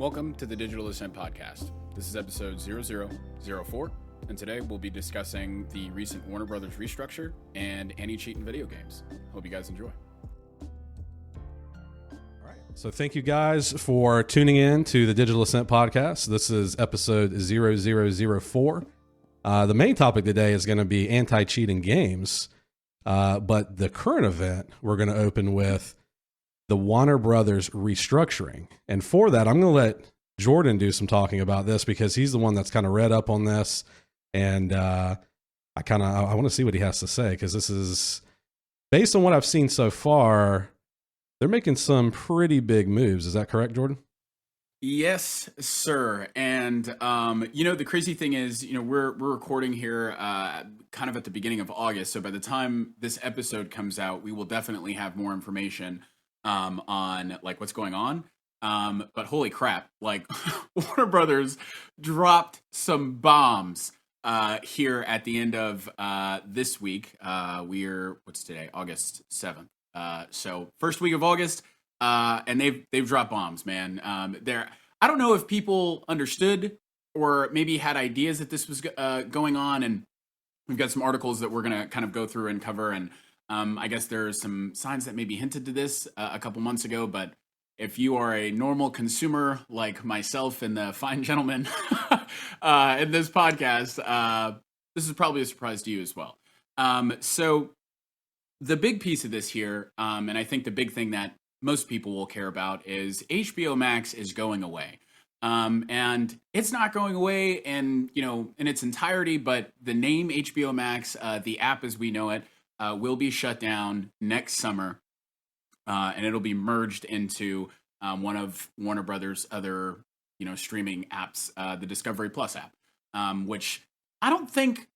Welcome to the Digital Ascent podcast. This is episode 0004, and today we'll be discussing the recent Warner Brothers restructure and anti-cheat in video games. Hope you guys enjoy. So thank you guys for tuning in to the Digital Ascent podcast. This is episode 0004. The main topic today is going to be anti-cheat in games, but the current event we're going to open with the Warner Brothers restructuring. And for that, I'm going to let Jordyn do some talking about this because he's the one that's kind of read up on this. And I want to see what he has to say, because this is, based on what I've seen so far, they're making some pretty big moves. Is that correct, Jordyn? Yes, sir. And, the crazy thing is, we're recording here kind of at the beginning of August. So by the time this episode comes out, we will definitely have more information on like what's going on. But holy crap, like Warner Brothers dropped some bombs here at the end of this week. What's today? August 7th. So first week of August, and they've dropped bombs, man. I don't know if people understood or maybe had ideas that this was going on, and we've got some articles that we're gonna kind of go through and cover, and I guess there are some signs that maybe hinted to this a couple months ago, but if you are a normal consumer like myself and the fine gentleman in this podcast, this is probably a surprise to you as well. So the big piece of this here, and I think the big thing that most people will care about, is HBO Max is going away. And it's not going away in its entirety, but the name HBO Max, the app as we know it, will be shut down next summer, and it'll be merged into one of Warner Brothers' other, streaming apps, the Discovery Plus app, which I don't think,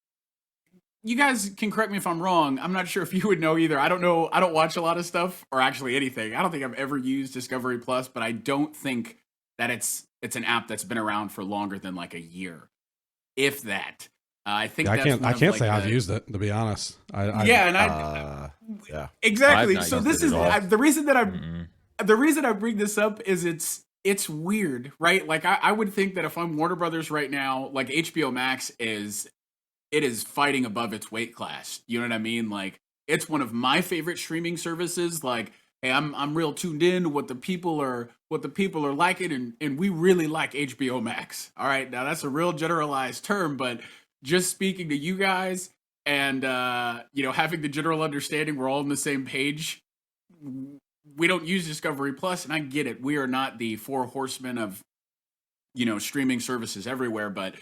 you guys can correct me if I'm wrong. I'm not sure if you would know either. I don't know. I don't watch a lot of stuff, or actually anything. I don't think I've ever used Discovery Plus, but I don't think that it's an app that's been around for longer than like a year, if that. I think I can't say I've used it, to be honest. Exactly. So this is the reason that the reason I bring this up is it's weird, right? Like I would think that if I'm Warner Brothers right now, like HBO Max is fighting above its weight class. You know what I mean? Like it's one of my favorite streaming services. Like, hey, I'm real tuned in to what the people are liking, and we really like HBO Max. All right, now that's a real generalized term, but just speaking to you guys and having the general understanding we're all on the same page. We don't use Discovery Plus, and I get it. We are not the four horsemen of streaming services everywhere, but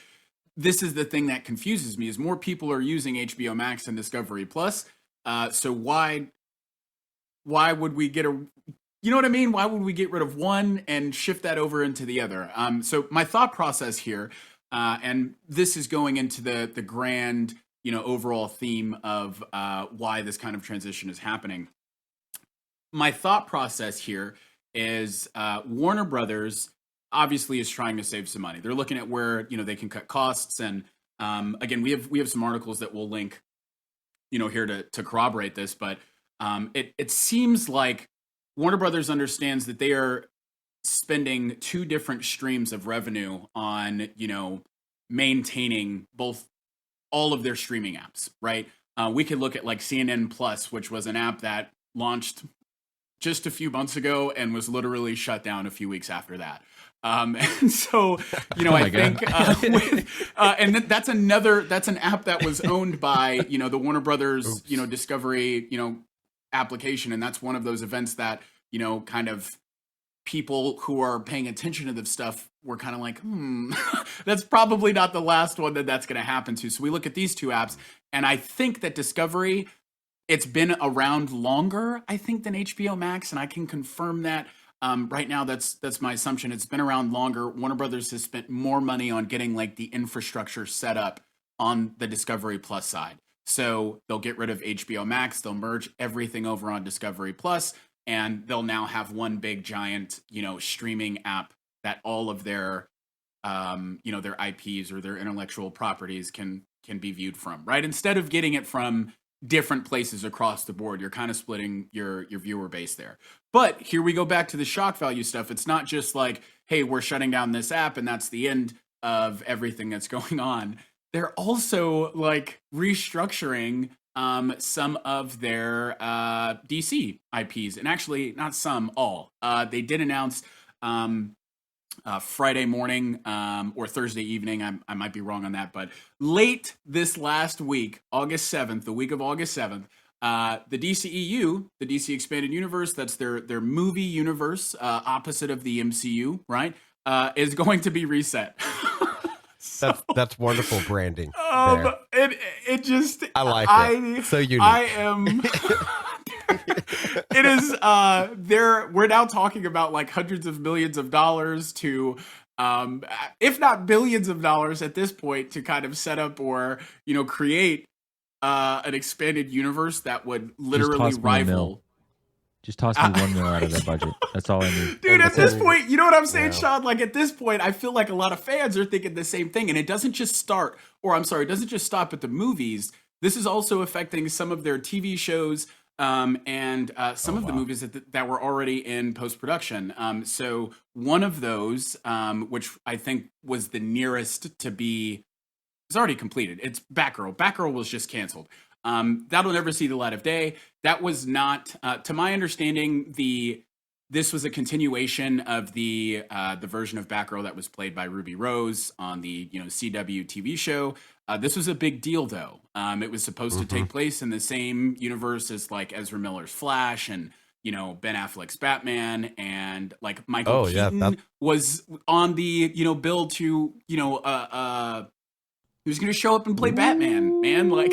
this is the thing that confuses me: is more people are using HBO Max than Discovery Plus. So why would we get what I mean? Why would we get rid of one and shift that over into the other? So my thought process here, and this is going into the grand, overall theme of why this kind of transition is happening. My thought process here is Warner Brothers obviously is trying to save some money. They're looking at where they can cut costs, and again, we have some articles that we'll link here to corroborate this, but it seems like Warner Brothers understands that they are spending two different streams of revenue on maintaining all of their streaming apps, right? We could look at like CNN Plus, which was an app that launched just a few months ago and was literally shut down a few weeks after that. And so, I think, and that's an app that was owned by, the Warner Brothers, Discovery, application. And that's one of those events that, kind of people who are paying attention to this stuff were kind of like, that's probably not the last one that's going to happen to. So we look at these two apps, and I think that Discovery, it's been around longer, I think, than HBO Max, and I can confirm that. Right now, that's my assumption. It's been around longer. Warner Brothers has spent more money on getting like the infrastructure set up on the Discovery Plus side. So they'll get rid of HBO Max, they'll merge everything over on Discovery Plus, and they'll now have one big giant, streaming app that all of their, their IPs or their intellectual properties can be viewed from, right? Instead of getting it from different places across the board. You're kind of splitting your viewer base there. But here we go back to the shock value stuff. It's not just like, hey, we're shutting down this app and that's the end of everything that's going on. They're also like restructuring some of their DC IPs, and actually not some, all. They did announce Friday morning or Thursday evening. I might be wrong on that, but late this last week, August 7th, the week of August 7th, the DCEU, the DC Expanded Universe, that's their movie universe, opposite of the MCU, right, is going to be reset. That's wonderful branding. It just I like it. So unique. I am. It is. We're now talking about like hundreds of millions of dollars to, if not billions of dollars at this point, to kind of set up or create an expanded universe that would literally rival. Just toss me $1 million out of their budget. That's all I need. Dude, at this point, you know what I'm saying, Shaun? Like, at this point, I feel like a lot of fans are thinking the same thing. And it doesn't just stop at the movies. This is also affecting some of their TV shows and some of the movies that were already in post-production. So one of those, which I think was the nearest to be, is already completed. It's Batgirl. Batgirl was just canceled. That'll never see the light of day. That was not, to my understanding, this was a continuation of the version of Batgirl that was played by Ruby Rose on the CW TV show. This was a big deal, though. It was supposed to take place in the same universe as like Ezra Miller's Flash and Ben Affleck's Batman, and like Michael Keaton was on the bill to he was going to show up and play Batman, man. Like,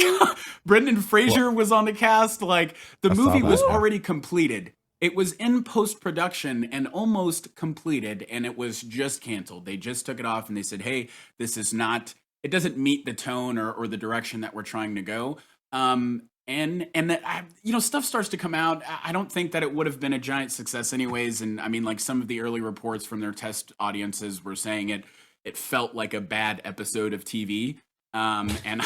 Brendan Fraser was on the cast. Like, the movie was already completed. It was in post-production and almost completed, and it was just canceled. They just took it off, and they said, hey, this is not, it doesn't meet the tone or the direction that we're trying to go. And that, stuff starts to come out. I don't think that it would have been a giant success anyways. And I mean, like, some of the early reports from their test audiences were saying it felt like a bad episode of TV. And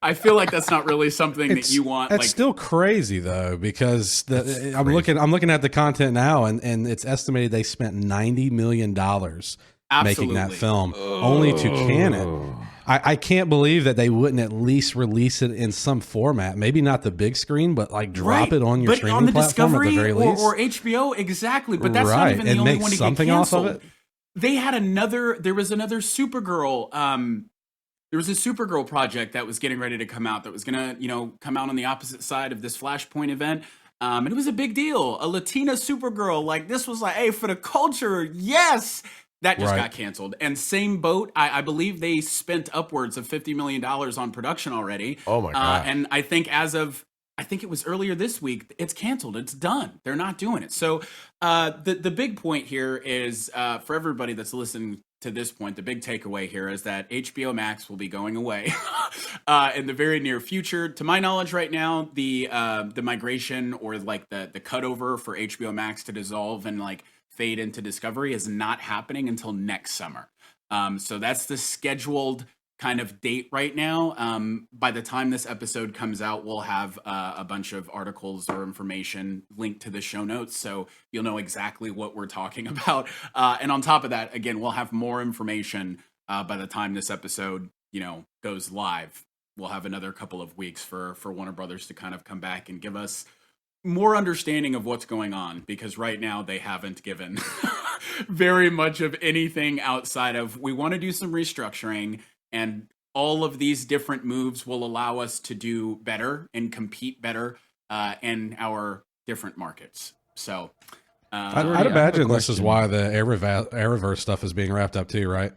I feel like that's not really something that you want. It's still crazy though, because I'm looking at the content now, and it's estimated they spent $90 million making that film only to can it. I can't believe that they wouldn't at least release it in some format. Maybe not the big screen, but like drop it on your streaming on the platform Discovery at the very least, or HBO. Exactly, but that's not even the only one to get canceled. Off of it. They had there was another Supergirl. There was a Supergirl project that was getting ready to come out that was going to, come out on the opposite side of this Flashpoint event. And it was a big deal. A Latina Supergirl. Like, this was like, hey, for the culture, yes! That just got canceled. And same boat, I believe they spent upwards of $50 million on production already. Oh, my God. And I think I think it was earlier this week, it's canceled. It's done. They're not doing it. So the big point here is, for everybody that's listening to this point, the big takeaway here is that HBO Max will be going away in the very near future. To my knowledge right now, the migration or like the cutover for HBO Max to dissolve and like fade into Discovery is not happening until next summer. So that's the scheduled kind of date right now. By the time this episode comes out, we'll have a bunch of articles or information linked to the show notes, so you'll know exactly what we're talking about. And on top of that, again, we'll have more information by the time this episode, goes live. We'll have another couple of weeks for Warner Brothers to kind of come back and give us more understanding of what's going on, because right now they haven't given very much of anything outside of, we want to do some restructuring, and all of these different moves will allow us to do better and compete better in our different markets. So I'd imagine this is why the Arrowverse stuff is being wrapped up too, right?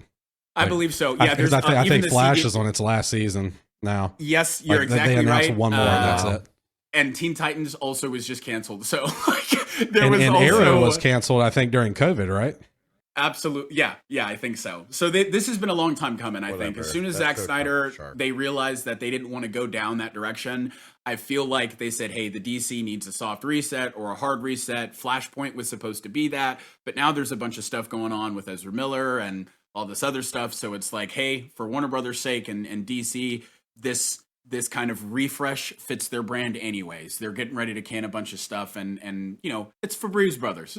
I believe so. Yeah, I think Flash is on its last season now. Yes, you're exactly right. They announced right. one more, and that's it. And Teen Titans also was just canceled. So Arrow was canceled, I think, during COVID, right? Absolutely. Yeah, I think so. So this has been a long time coming, I think. As soon as Zack Snyder, they realized that they didn't want to go down that direction, I feel like they said, hey, the DC needs a soft reset or a hard reset. Flashpoint was supposed to be that. But now there's a bunch of stuff going on with Ezra Miller and all this other stuff. So it's like, hey, for Warner Brothers' sake and DC, this this kind of refresh fits their brand anyways. They're getting ready to can a bunch of stuff, and it's Febreze Brothers.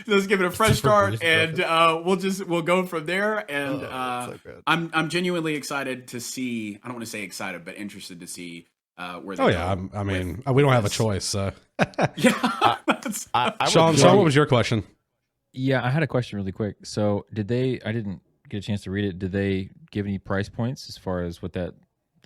Let's give it a fresh start, and we'll go from there. And so I'm genuinely excited to see. I don't want to say excited, but interested to see where they go. I mean, we don't have a choice. So yeah, Shaun, what was your question? Yeah, I had a question really quick. So I didn't get a chance to read it. Did they give any price points as far as what that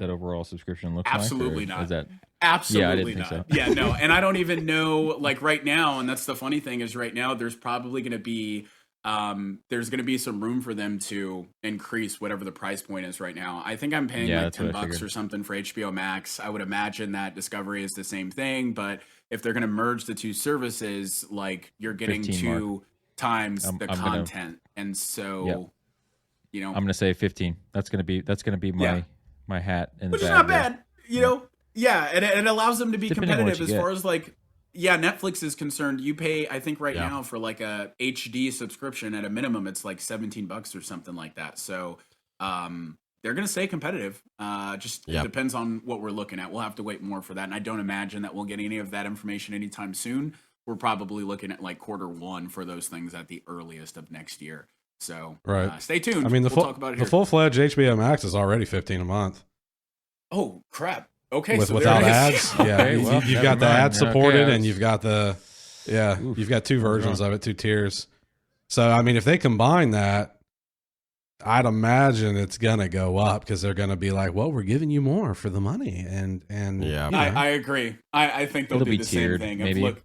overall subscription looks Absolutely like? not. Is that Absolutely yeah, I didn't not. think so. Yeah, no. And I don't even know, like right now, and that's the funny thing is right now there's probably going to be some room for them to increase whatever the price point is right now. I think I'm paying like $10 or something for HBO Max. I would imagine that Discovery is the same thing, but if they're going to merge the two services, like you're getting 2 times the content. And so, I'm going to say 15. That's going to be my hat in the which bag is not bad, Yeah, and it allows them to be competitive as far as like, Netflix is concerned. You pay, I think right now for like a HD subscription at a minimum, it's like $17 or something like that. So they're going to stay competitive. It depends on what we're looking at. We'll have to wait more for that. And I don't imagine that we'll get any of that information anytime soon. We're probably looking at like Q1 for those things at the earliest of next year. So stay tuned. I mean, we'll talk about it here. The full-fledged HBO Max is already $15 a month. Oh, crap. Okay, without ads, you've got the ad supported, and you've got Oof. you've got 2 versions of it, 2 tiers. So I mean, if they combine that, I'd imagine it's gonna go up because they're gonna be like, "Well, we're giving you more for the money," and I agree. I think they'll do the tiered, same thing. Maybe. Look,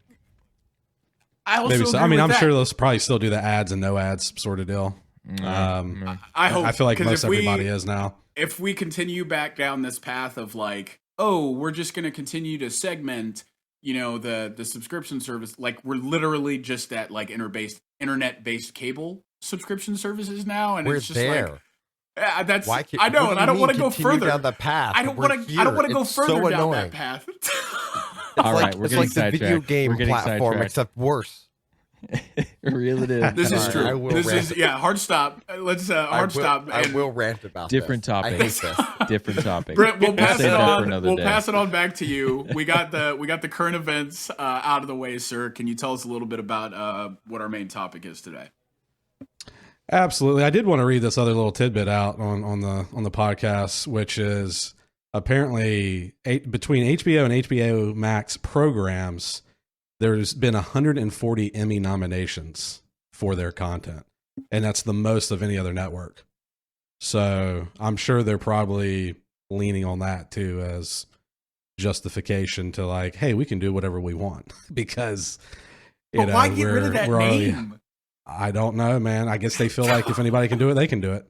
I also maybe so. I mean, I'm that. sure they'll probably still do the ads and no ads sort of deal. I hope. I feel like most everybody is now. If we continue back down this path of like, oh, we're just going to continue to segment, the subscription service, like we're literally just at like internet-based cable subscription services now, and it's just like, that's I know, and I don't want to go further down the path. I don't want to go further down that path. All right, we're it's getting like the video game platform, except worse. Real it is. This is true. This is hard stop. Let's hard stop. I will rant about different topic. I hate this. Different topic. Brent, we'll pass it on. We'll pass it on back to you. We got the current events out of the way, sir. Can you tell us a little bit about what our main topic is today? Absolutely. I did want to read this other little tidbit out on the podcast, which is apparently between HBO and HBO Max programs, there's been 140 Emmy nominations for their content, and that's the most of any other network. So I'm sure they're probably leaning on that too as justification to like, hey, we can do whatever we want because why get rid of that name? I don't know, man. I guess they feel like if anybody can do it, they can do it.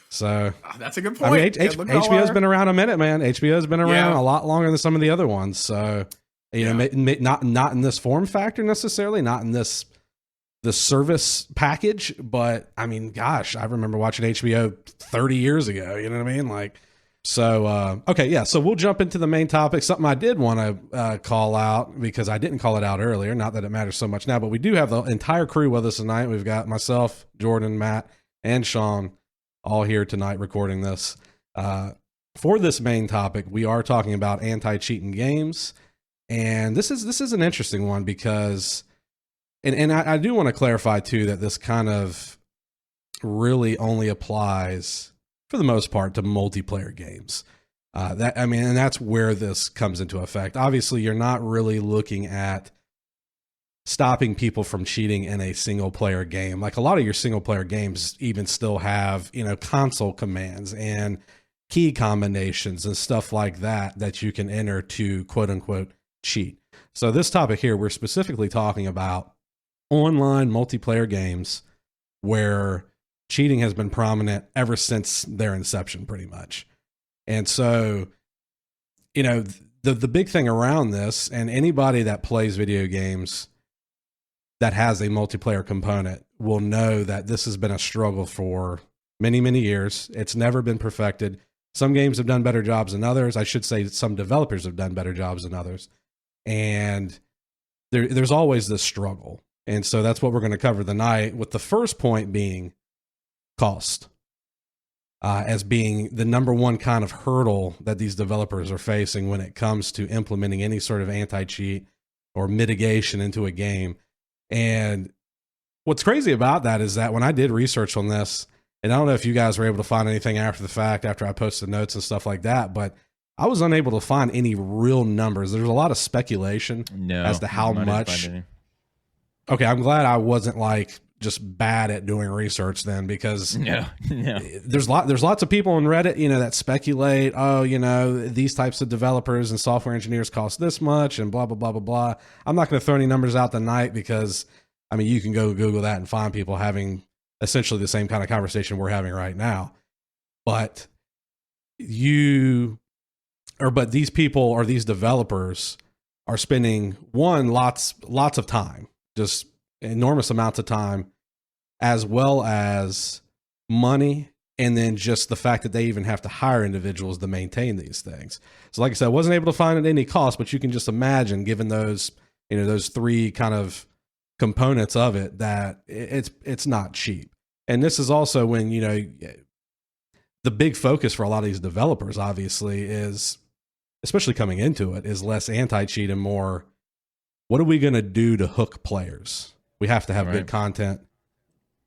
So that's a good point. I mean, HBO's been around a minute, man. HBO's been around a lot longer than some of the other ones. So not in this form factor necessarily, not in the service package, but I mean, gosh, I remember watching HBO 30 years ago. You know what I mean? Like, so okay, yeah. So we'll jump into the main topic. Something I did want to call out because I didn't call it out earlier. Not that it matters so much now, but we do have the entire crew with us tonight. We've got myself, Jordyn, Matt, and Shaun all here tonight recording this. For this main topic, we are talking about anti-cheating games. And this is an interesting one because, and I do want to clarify too that this kind of really only applies for the most part to multiplayer games. And that's where this comes into effect. Obviously, you're not really looking at stopping people from cheating in a single player game. Like a lot of your single player games even still have, console commands and key combinations and stuff like that you can enter to quote unquote cheat. So this topic here, we're specifically talking about online multiplayer games where cheating has been prominent ever since their inception, pretty much. And so, the big thing around this, and anybody that plays video games that has a multiplayer component will know that this has been a struggle for many, many years. It's never been perfected. Some games have done better jobs than others. I should say some developers have done better jobs than others. And there's always this struggle. And so that's what we're going to cover tonight, with the first point being cost. as being the number one kind of hurdle that these developers are facing when it comes to implementing any sort of anti-cheat or mitigation into a game. And what's crazy about that is that when I did research on this, and I don't know if you guys were able to find anything after the fact, after I posted notes and stuff like that, but I was unable to find any real numbers. There's a lot of speculation as to how much. Okay, I'm glad I wasn't like just bad at doing research then, because there's lots of people on Reddit, that speculate, these types of developers and software engineers cost this much and blah, blah, blah, blah, blah. I'm not going to throw any numbers out tonight because, you can go Google that and find people having essentially the same kind of conversation we're having right now. But these people or these developers are spending lots of time, just enormous amounts of time, as well as money, and then just the fact that they even have to hire individuals to maintain these things. So like I said, I wasn't able to find at any cost, but you can just imagine, given those three kind of components of it, that it's not cheap. And this is also when, the big focus for a lot of these developers, obviously, is, especially coming into it, is less anti-cheat and more, what are we going to do to hook players? We have to have good content,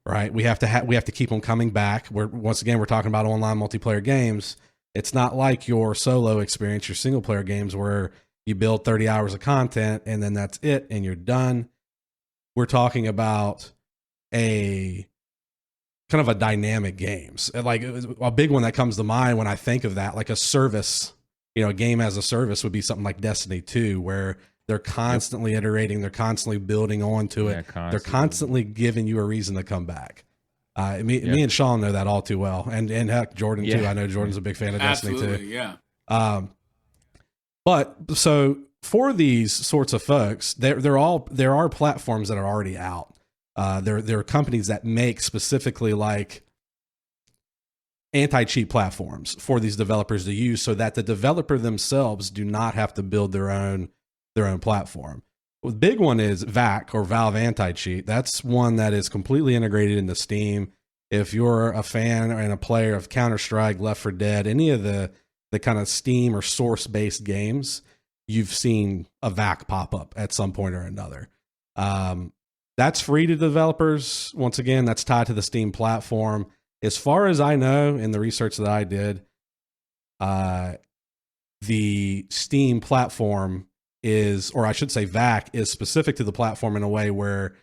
right? We have to keep them coming back. Once again, we're talking about online multiplayer games. It's not like your solo experience, your single player games, where you build 30 hours of content and then that's it and you're done. We're talking about a kind of a dynamic games. Like a big one that comes to mind when I think of that, like a service, a game as a service would be something like Destiny 2, where they're constantly iterating, they're constantly building onto it. They're constantly giving you a reason to come back. Me and Shaun know that all too well. And heck, Jordyn too. I know Jordan's a big fan of Destiny too. Yeah. But so for these sorts of folks, there are platforms that are already out. There are companies that make specifically like anti-cheat platforms for these developers to use, so that the developer themselves do not have to build their own platform. The big one is VAC, or Valve Anti-Cheat. That's one that is completely integrated into Steam. If you're a fan and a player of Counter-Strike, Left 4 Dead, any of the kind of Steam or source-based games, you've seen a VAC pop up at some point or another. That's free to developers. Once again, that's tied to the Steam platform. As far as I know, in the research that I did, the Steam platform is, or I should say VAC, is specific to the platform in a way where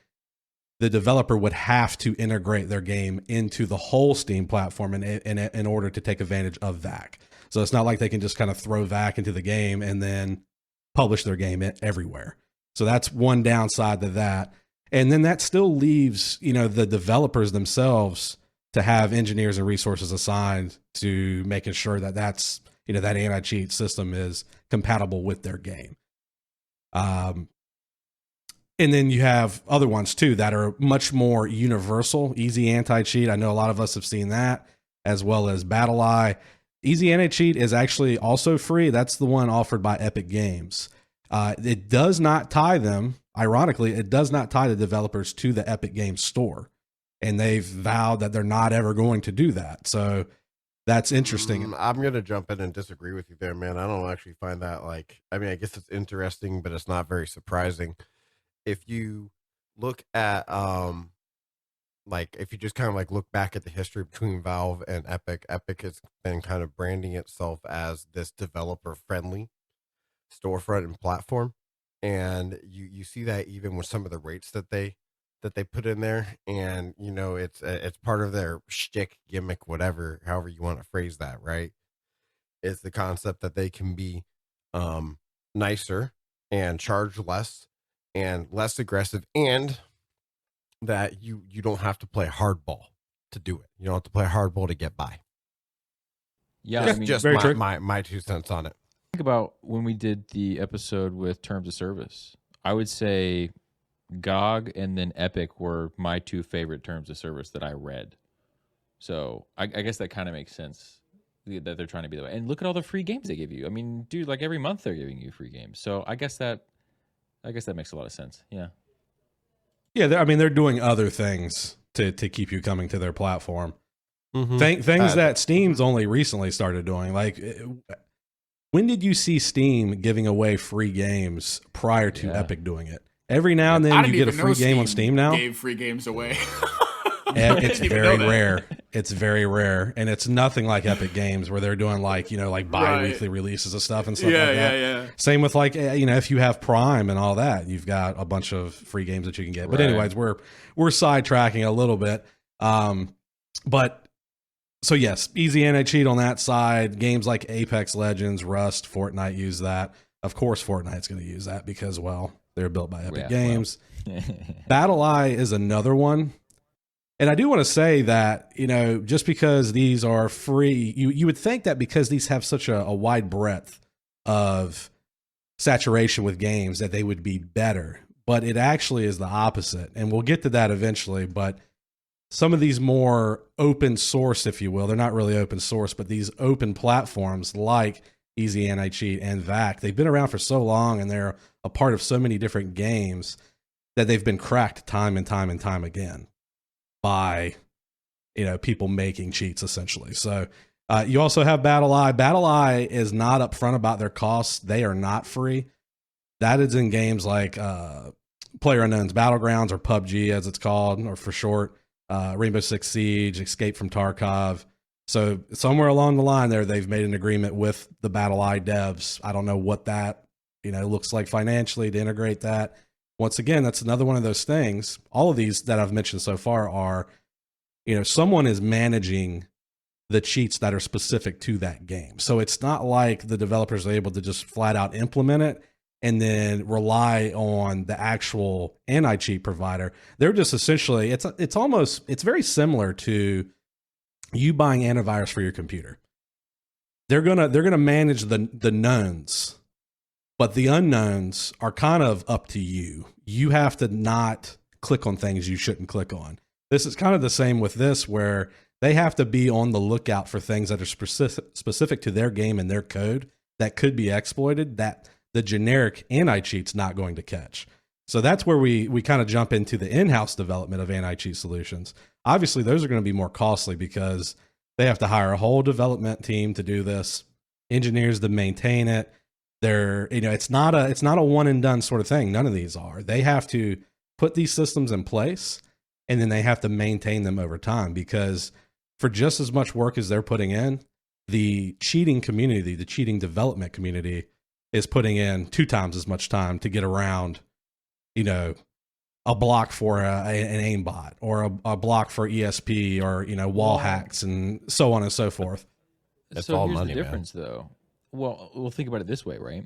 the developer would have to integrate their game into the whole Steam platform in order to take advantage of VAC. So it's not like they can just kind of throw VAC into the game and then publish their game everywhere. So that's one downside to that. And then that still leaves, the developers themselves to have engineers and resources assigned to making sure that that's, that anti-cheat system is compatible with their game. And then you have other ones too that are much more universal. Easy Anti-Cheat, I know a lot of us have seen that, as well as BattleEye. Easy Anti-Cheat is actually also free. That's the one offered by Epic Games. It does not tie them. Ironically, it does not tie the developers to the Epic Games store, and they've vowed that they're not ever going to do that. So that's interesting. I'm going to jump in and disagree with you there, man. I don't actually find that I guess it's interesting, but it's not very surprising. If you look at, if you just kind of look back at the history between Valve and Epic has been kind of branding itself as this developer friendly storefront and platform. And you see that even with some of the rates that they put in there, and it's part of their shtick, gimmick, whatever, however you want to phrase that, right? It's the concept that they can be nicer and charge less and less aggressive, and that you don't have to play hardball to do it. You don't have to play hardball to get by. Yeah, just my 2 cents on it. Think about when we did the episode with terms of service. I would say GOG and then Epic were my 2 favorite terms of service that I read. So I guess that kind of makes sense that they're trying to be that way. And look at all the free games they give you. I mean, dude, every month they're giving you free games. So I guess that makes a lot of sense. Yeah. Yeah, they're doing other things to keep you coming to their platform. Things that Steam's only recently started doing. Like, when did you see Steam giving away free games prior to Epic doing it? Every now and then you get a free game on Steam now. Gave free games away. It's very rare. It's very rare, and it's nothing like Epic Games where they're doing like bi-weekly releases of stuff and stuff like that. Yeah. Same with like if you have Prime and all that, you've got a bunch of free games that you can get. But anyways, we're sidetracking a little bit. But so yes, easy anti-cheat on that side. Games like Apex Legends, Rust, Fortnite use that. Of course, Fortnite's going to use that because they're built by Epic Games. BattleEye is another one. And I do want to say that, just because these are free, you would think that because these have such a wide breadth of saturation with games that they would be better. But it actually is the opposite. And we'll get to that eventually. But some of these more open source, if you will, they're not really open source, but these open platforms like Easy Anti-Cheat and VAC, they've been around for so long and they're a part of so many different games that they've been cracked time and time and time again by people making cheats essentially. So you also have BattleEye. BattleEye is not upfront about their costs. They are not free. That is in games like PlayerUnknown's Battlegrounds, or PUBG as it's called, or for short, Rainbow Six Siege, Escape from Tarkov. So somewhere along the line there, they've made an agreement with the BattleEye devs. I don't know what that looks like financially to integrate that. Once again, that's another one of those things. All of these that I've mentioned so far are, someone is managing the cheats that are specific to that game. So it's not like the developers are able to just flat out implement it and then rely on the actual anti-cheat provider. They're just essentially, it's very similar to you buying antivirus for your computer. They're gonna manage the knowns. But the unknowns are kind of up to you. You have to not click on things you shouldn't click on. This is kind of the same with this, where they have to be on the lookout for things that are specific to their game and their code that could be exploited, that the generic anti-cheat's not going to catch. So that's where we kind of jump into the in-house development of anti-cheat solutions. Obviously, those are going to be more costly because they have to hire a whole development team to do this, engineers to maintain it. It's not a one and done sort of thing. None of these are. They have to put these systems in place and then they have to maintain them over time, because for just as much work as they're putting in, the cheating community, the cheating development community is putting in 2 times as much time to get around, a block for an aimbot, or a block for ESP, or, wall hacks and so on and so forth. That's so all here's money, the difference, though. Well, we'll think about it this way, right?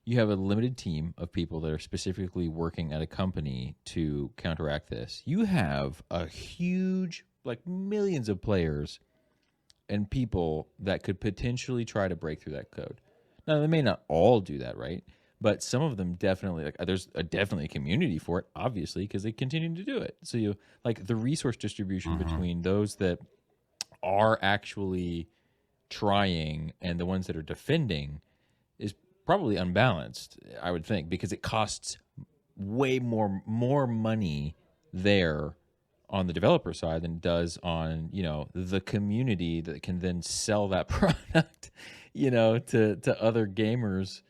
You have a limited team of people that are specifically working at a company to counteract this. You have a huge, like millions of players and people that could potentially try to break through that code. Now, they may not all do that, right? But some of them definitely, there's definitely a community for it, obviously, because they continue to do it. So you the resource distribution between those that are actually trying and the ones that are defending is probably unbalanced, I would think, because it costs way more money there on the developer side than it does on the community that can then sell that product to other gamers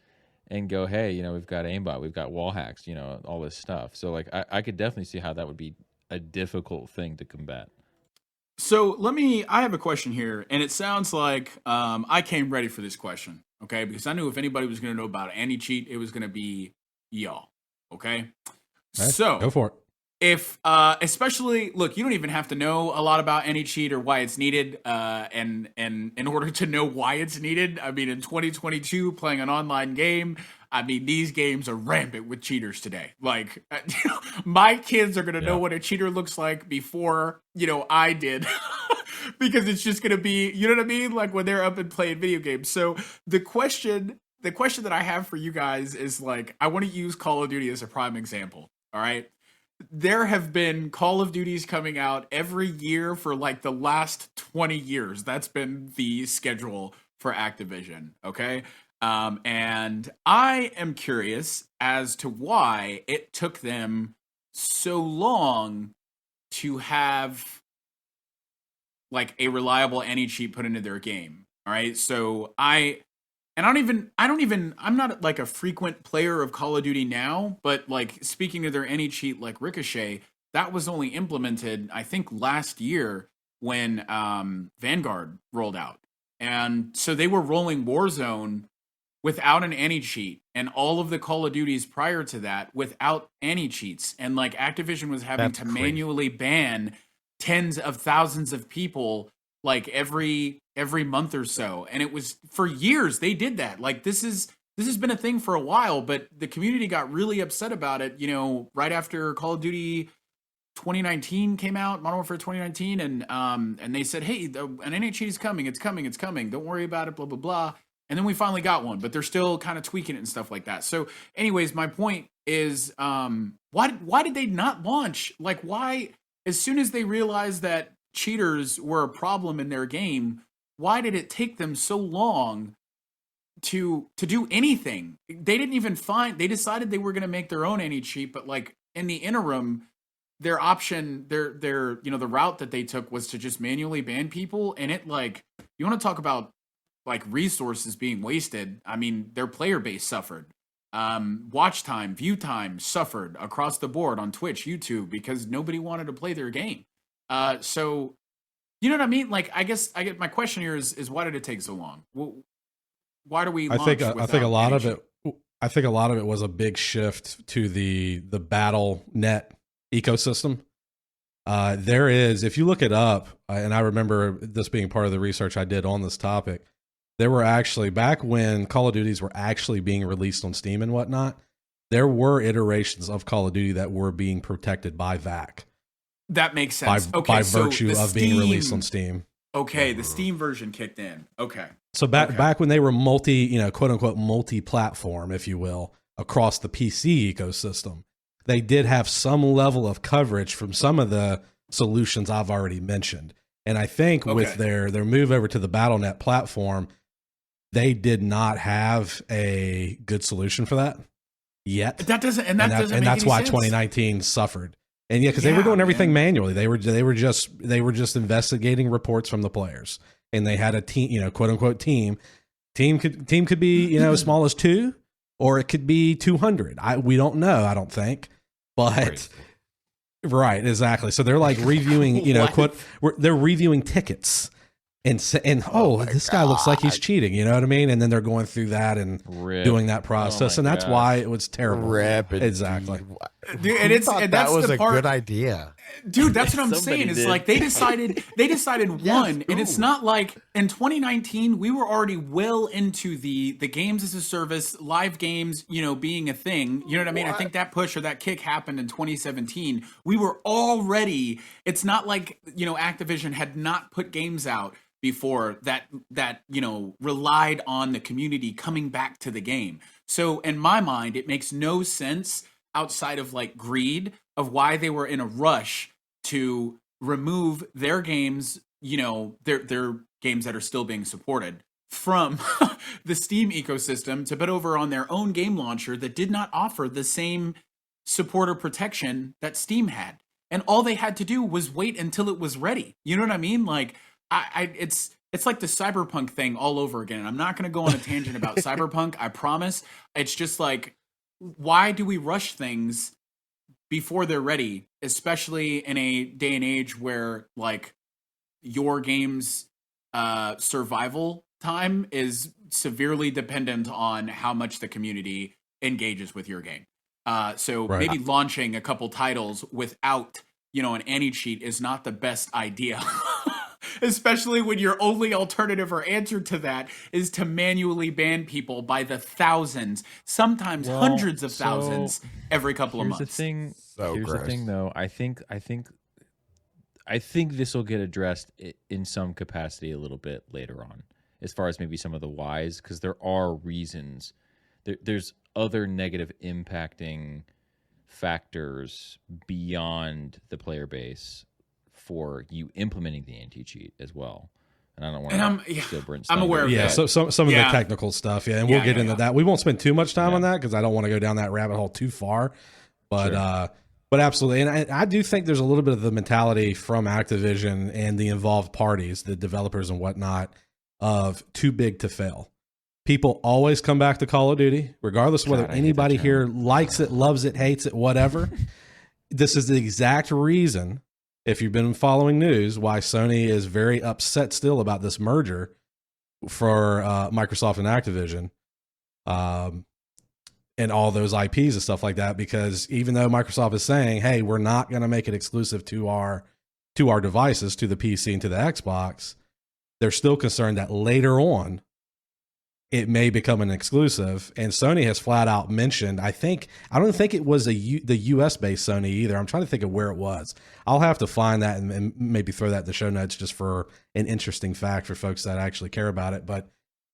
and go, hey, we've got aimbot, we've got wall hacks, all this stuff. So I could definitely see how that would be a difficult thing to combat. So I have a question here, and it sounds like I came ready for this question, okay? Because I knew if anybody was going to know about anti-cheat, it was going to be y'all, okay? So go for it. If, especially, look, you don't even have to know a lot about anti-cheat or why it's needed, and in order to know why it's needed, I mean, in 2022, playing an online game, I mean, these games are rampant with cheaters today. Like, my kids are going to know what a cheater looks like before, I did. Because it's just going to be, you know what I mean? Like, when they're up and playing video games. So the question that I have for you guys is, I want to use Call of Duty as a prime example, all right? There have been Call of Duties coming out every year for the last 20 years. That's been the schedule for Activision, okay? And I am curious as to why it took them so long to have like a reliable anti-cheat put into their game. All right. So I'm not like a frequent player of Call of Duty now, but like speaking of their anti-cheat like Ricochet, that was only implemented, I think, last year when Vanguard rolled out. And so they were rolling Warzone without an anti-cheat, and all of the Call of Duties prior to that without anti-cheats. And like Activision was having to manually ban tens of thousands of people like every month or so. And it was for years they did that. Like this has been a thing for a while, but the community got really upset about it, right after Call of Duty 2019 came out, Modern Warfare 2019, and they said, hey, an NHE is coming, it's coming, don't worry about it, blah blah blah. And then we finally got one, but they're still kind of tweaking it and stuff like that. So anyways, my point is, why did they not launch? Like, why, as soon as they realized that cheaters were a problem in their game, why did it take them so long to do anything? They didn't even they decided they were going to make their own anti-cheat, but like in the interim, their option, their the route that they took was to just manually ban people. And it, like, you want to talk about like resources being wasted. I mean, their player base suffered. Watch time, view time suffered across the board on Twitch, YouTube, because nobody wanted to play their game. So, you know what I mean? Like, I get my question here is why did it take so long? Well, why do we? I think a lot of it was a big shift to the battle net ecosystem. There is, if you look it up, and I remember this being part of the research I did on this topic, there were actually, back when Call of Duties were actually being released on Steam and whatnot, there were iterations of Call of Duty that were being protected by VAC. That makes sense. By virtue of being released on Steam. Okay, the Steam version kicked in. Okay. So back when they were quote unquote multi-platform, if you will, across the PC ecosystem, they did have some level of coverage from some of the solutions I've already mentioned. And I think with their move over to the BattleNet platform, they did not have a good solution for that yet. That's why 2019 suffered. And because they were doing everything manually. They were just investigating reports from the players. And they had a team, quote unquote team. Team could be, as small as 2, or it could be 200. We don't know, I don't think. But right, exactly. So they're like reviewing, they're reviewing tickets and this guy looks like he's cheating, you know what I mean? And then they're going through that and doing that process, and that's why it was terrible. Exactly. Dude, that was a good idea. Dude, that's what I'm saying. Is like they decided one, and it's not like in 2019 we were already well into the games as a service, live games, being a thing. You know what I mean? I think that push or that kick happened in 2017. We were already. It's not like Activision had not put games out before that relied on the community coming back to the game. So in my mind, it makes no sense outside of like greed of why they were in a rush to remove their games, their games that are still being supported from the Steam ecosystem to put over on their own game launcher that did not offer the same supporter protection that Steam had. And all they had to do was wait until it was ready. You know what I mean? Like it's like the cyberpunk thing all over again. I'm not going to go on a tangent about cyberpunk, I promise. It's just like, why do we rush things before they're ready, especially in a day and age where like your game's survival time is severely dependent on how much the community engages with your game. So maybe launching a couple titles without, an anti-cheat is not the best idea. Especially when your only alternative or answer to that is to manually ban people by the thousands, sometimes hundreds of thousands every couple of months. Here's the thing, though. I think this will get addressed in some capacity a little bit later on, as far as maybe some of the whys, because there are reasons. There's other negative impacting factors beyond the player base for you implementing the anti-cheat as well. And I don't want to steal Brent's thunder. I'm aware of that. So some of the technical stuff, and we'll get into that. We won't spend too much time on that because I don't want to go down that rabbit hole too far. But But absolutely, and I do think there's a little bit of the mentality from Activision and the involved parties, the developers and whatnot, of too big to fail. People always come back to Call of Duty, regardless of whether anybody here likes it, loves it, hates it, whatever. This is the exact reason, if you've been following news, why Sony is very upset still about this merger for Microsoft and Activision. And all those IPs and stuff like that, because even though Microsoft is saying, hey, we're not going to make it exclusive to our devices, to the PC and to the Xbox, they're still concerned that later on it may become an exclusive. And Sony has flat out mentioned, I don't think it was the US based Sony either. I'm trying to think of where it was. I'll have to find that and maybe throw that in the show notes just for an interesting fact for folks that actually care about it. But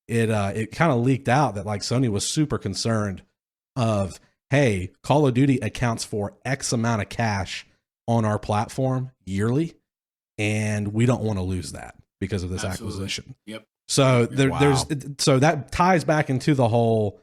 it kind of leaked out that like Sony was super concerned of, hey, Call of Duty accounts for X amount of cash on our platform yearly, and we don't want to lose that because of this acquisition. Yep. So there's so that ties back into the whole,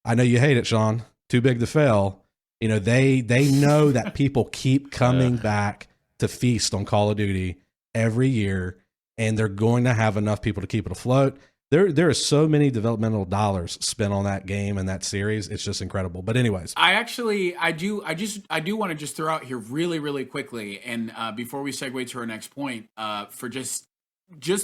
I know you hate it, Shaun, too big to fail. You know, they know that people keep coming back to feast on Call of Duty every year, and they're going to have enough people to keep it afloat. There are so many developmental dollars spent on that game and that series. It's just incredible. But anyways, I do want to just throw out here really, really quickly, and before we segue to our next point, for just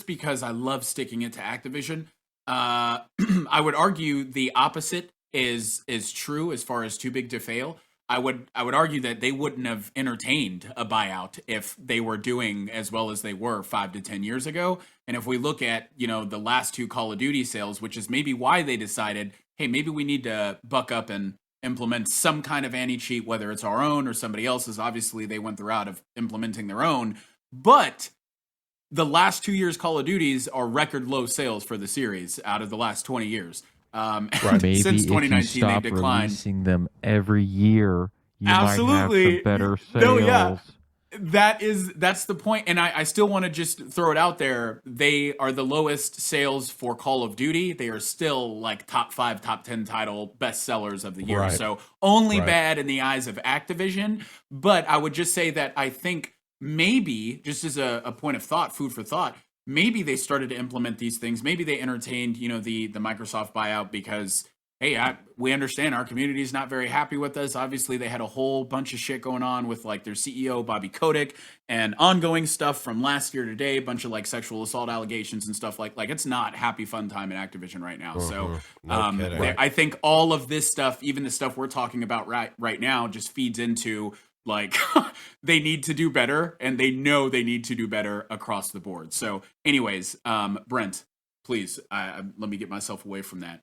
because I love sticking it to Activision, I would argue the opposite is true as far as too big to fail. I would argue that they wouldn't have entertained a buyout if they were doing as well as they were 5 to 10 years ago. And if we look at, you know, the last two Call of Duty sales, which is maybe why they decided, hey, maybe we need to buck up and implement some kind of anti-cheat, whether it's our own or somebody else's. Obviously, they went the route of implementing their own. But the last 2 years Call of Duties are record low sales for the series out of the last 20 years. Maybe since 2019, if you stop they've declined. Releasing them every year, you Absolutely. might have some better sales. No, yeah. That's the point, and I still want to just throw it out there. They are the lowest sales for Call of Duty. They are still like top 5, top 10 title bestsellers of the year. Right. So only bad in the eyes of Activision. But I would just say that I think maybe, just as a point of thought, food for thought, maybe they started to implement these things. Maybe they entertained, you know, the Microsoft buyout because, hey, we understand our community is not very happy with us. Obviously, they had a whole bunch of shit going on with like their CEO, Bobby Kotick, and ongoing stuff from last year to today, a bunch of like sexual assault allegations and stuff like it's not happy fun time in Activision right now. So I think all of this stuff, even the stuff we're talking about right now, just feeds into like they need to do better, and they know they need to do better across the board. So anyways, Brent, please, let me get myself away from that.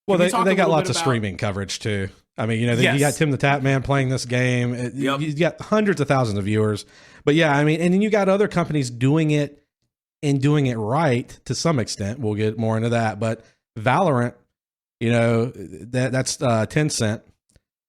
Well, they got lots of streaming coverage too. I mean, you know, you got Tim the Tap Man playing this game. You got hundreds of thousands of viewers. But yeah, I mean, and then you got other companies doing it and doing it right to some extent. We'll get more into that. But Valorant, you know, that's Tencent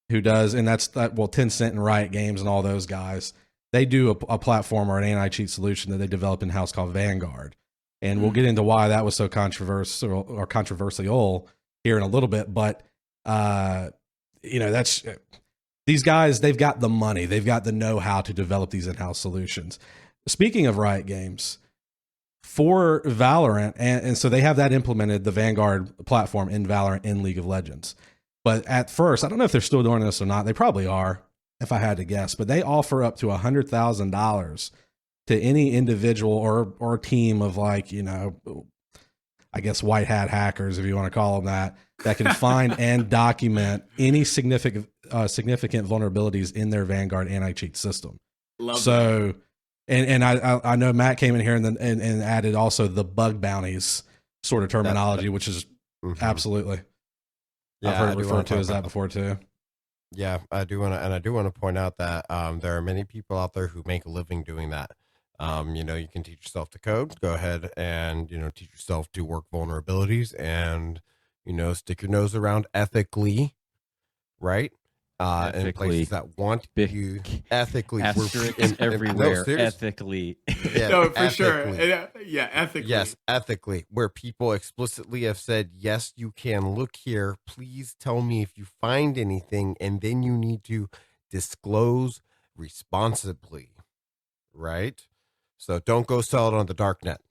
who does, and that's Tencent and Riot Games and all those guys. They do a platform or an anti-cheat solution that they developed in-house called Vanguard. And we'll get into why that was so controversial here in a little bit. But, you know, that's these guys, they've got the money. They've got the know-how to develop these in-house solutions. Speaking of Riot Games, for Valorant, and so they have that implemented, the Vanguard platform in Valorant in League of Legends. But at first, I don't know if they're still doing this or not. They probably are, if I had to guess. But they offer up to $100,000 to any individual or team of, like, you know, I guess white hat hackers, if you want to call them that can find and document any significant vulnerabilities in their Vanguard anti-cheat system. Love that. And I know Matt came in here and added also the bug bounties sort of terminology, which is absolutely. Yeah, I've heard it referred to as that before too. Yeah, I do want to point out that there are many people out there who make a living doing that. You know, you can teach yourself to code. Go ahead and, you know, teach yourself to work vulnerabilities and, you know, stick your nose around ethically, right? In places that want you ethically. Asterisks everywhere. Ethically. Yeah, no, for sure. Yeah, ethically. Yes, ethically. Where people explicitly have said, yes, you can look here. Please tell me if you find anything, and then you need to disclose responsibly, right? So don't go sell it on the dark net.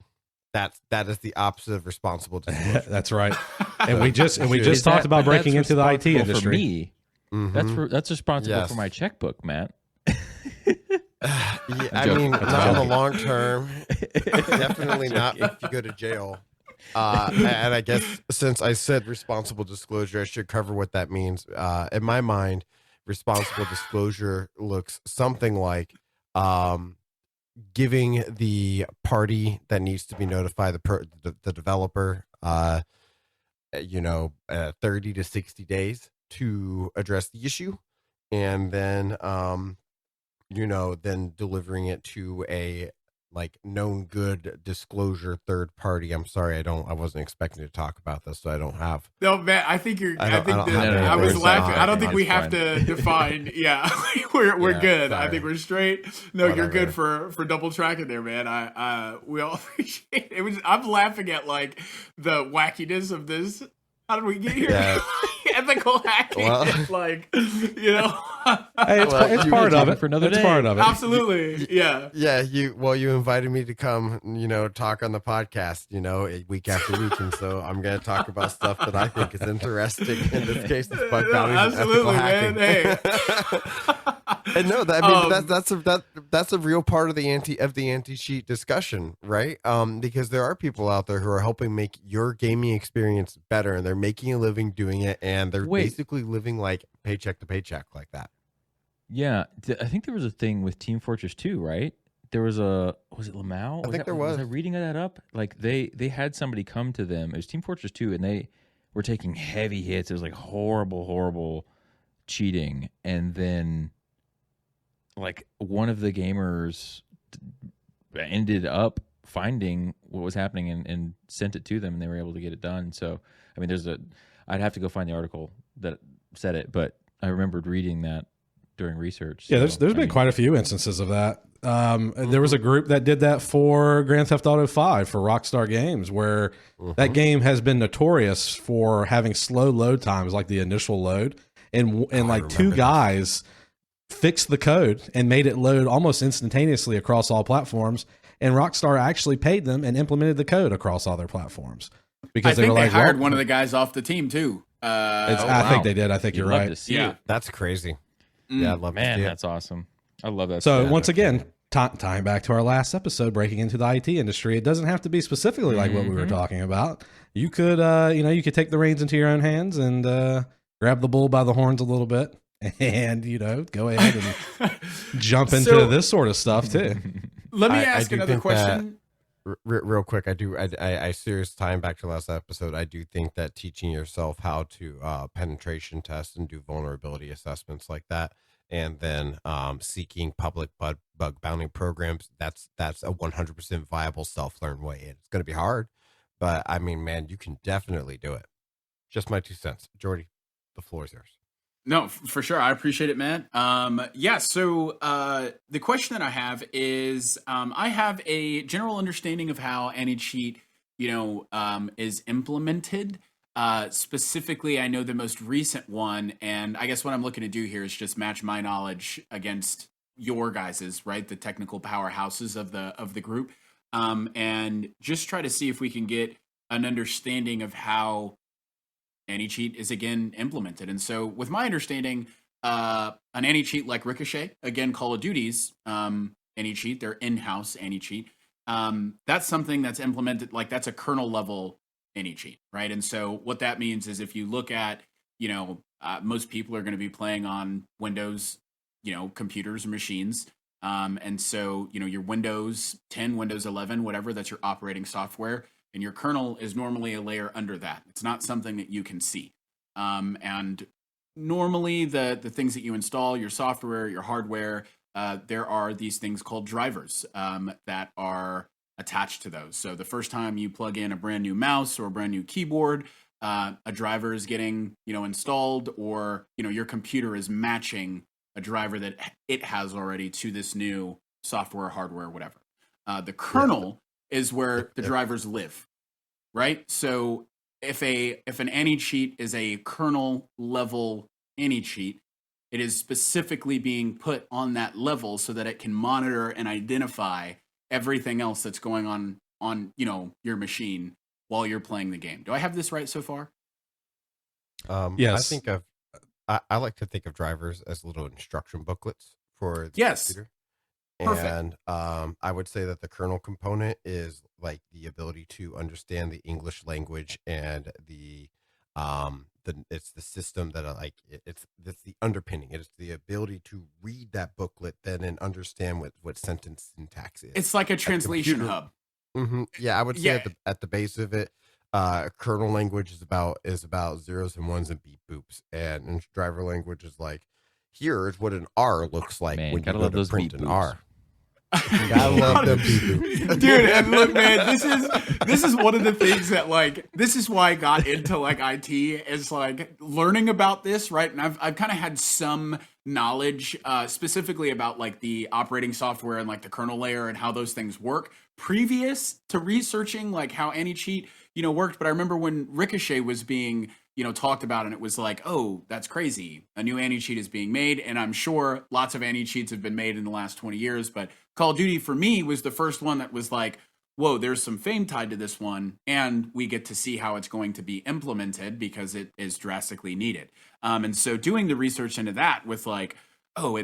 That is the opposite of responsible disclosure. That's right. And we just talked about breaking into the IT industry. For me, that's responsible for my checkbook, Matt. Yeah, I mean, not in the long term. Definitely not if you go to jail. And I guess since I said responsible disclosure, I should cover what that means. In my mind, responsible disclosure looks something like giving the party that needs to be notified, the developer, 30 to 60 days to address the issue, and then then delivering it to a known good disclosure third party. I'm sorry, I wasn't expecting to talk about this, so I don't have. No, Matt, I think you're. I was no, laughing. I don't think we have to define. Yeah, we're good. Sorry. I think we're straight. No, Whatever. You're good for double tracking there, man. We all appreciate it. I'm laughing at the wackiness of this. How did we get here? Yeah. Ethical hacking. Well, hey, it's part of it. For another day. Part of it. Absolutely. Yeah. Yeah. You invited me to come, talk on the podcast, week after week, and so I'm going to talk about stuff that I think is interesting. In this case, it's bug bounties and ethical hacking. Hey. And that's a real part of the anti-cheat discussion, right? Because there are people out there who are helping make your gaming experience better, and they're making a living doing it, and they're basically living paycheck to paycheck like that. Yeah, I think there was a thing with Team Fortress 2, right? There was was it Lamau? I think there was. Was I reading that up? They had somebody come to them. It was Team Fortress 2, and they were taking heavy hits. It was horrible cheating, and then one of the gamers ended up finding what was happening and sent it to them, and they were able to get it done. So, I mean, I'd have to go find the article that said it, but I remembered reading that during research. Yeah, there's been quite a few instances of that. There was a group that did that for Grand Theft Auto 5 for Rockstar Games, where that game has been notorious for having slow load times, like the initial load, and two guys fixed the code and made it load almost instantaneously across all platforms. And Rockstar actually paid them and implemented the code across all their platforms because they hired one of the guys off the team too. I think they did. I think you're right. Yeah, that's crazy. Yeah, I'd love to see it. That's awesome. I love that. So once again, tying back to our last episode, breaking into the IT industry, it doesn't have to be specifically like what we were talking about. You could, you could take the reins into your own hands and grab the bull by the horns a little bit, and go ahead and jump into this sort of stuff too. Let me ask another question. Real quick, I serious tying back to last episode, I do think that teaching yourself how to penetration test and do vulnerability assessments like that, and then seeking public bug bounty programs, that's a 100% viable self-learned way. It's going to be hard, but I mean, man, you can definitely do it. Just my 2 cents. Jordyn, the floor is yours. No, for sure. I appreciate it, man. So the question that I have is, I have a general understanding of how anti-cheat, is implemented. Specifically, I know the most recent one, and I guess what I'm looking to do here is just match my knowledge against your guys's, right? The technical powerhouses of the group, and just try to see if we can get an understanding of how anti-cheat is again implemented. And so with my understanding, an anti-cheat like Ricochet, again, Call of Duty's anti-cheat, their in-house anti-cheat, that's something that's implemented, that's a kernel level anti-cheat, right? And so what that means is if you look at, most people are going to be playing on Windows, computers or machines. And so, your Windows 10, Windows 11, whatever, that's your operating software. And your kernel is normally a layer under that. It's not something that you can see. And normally the things that you install, your software, your hardware, there are these things called drivers that are attached to those. So the first time you plug in a brand new mouse or a brand new keyboard, a driver is getting, installed, or, your computer is matching a driver that it has already to this new software, hardware, whatever. The kernel is where the drivers live, right? So if an anti-cheat is a kernel level anti-cheat, It is specifically being put on that level so that it can monitor and identify everything else that's going on your machine while you're playing the game. Do I have this right so far? Yes. I like to think of drivers as little instruction booklets for the Yes. computer. Perfect. And I would say that the kernel component is like the ability to understand the English language and it's the system that it's the underpinning. It is the ability to read that booklet then and understand what sentence syntax is. It's like a translation hub. Yeah, I would say at the base of it, kernel language is about zeros and ones and beep boops, and driver language is like, here's what an R looks like when you go to print an R. I love them beep boops. Dude, and look, man, this is one of the things that like this is why I got into like IT is like learning about this, right? And I've kind of had some knowledge specifically about like the operating software and like the kernel layer and how those things work previous to researching like how anti-cheat worked. But I remember when Ricochet was being talked about, and it was like, oh, that's crazy, a new anti-cheat is being made. And I'm sure lots of anti-cheats have been made in the last 20 years, but Call of Duty for me was the first one that was like, whoa, there's some fame tied to this one, and we get to see how it's going to be implemented because it is drastically needed. And so doing the research into that with like, oh,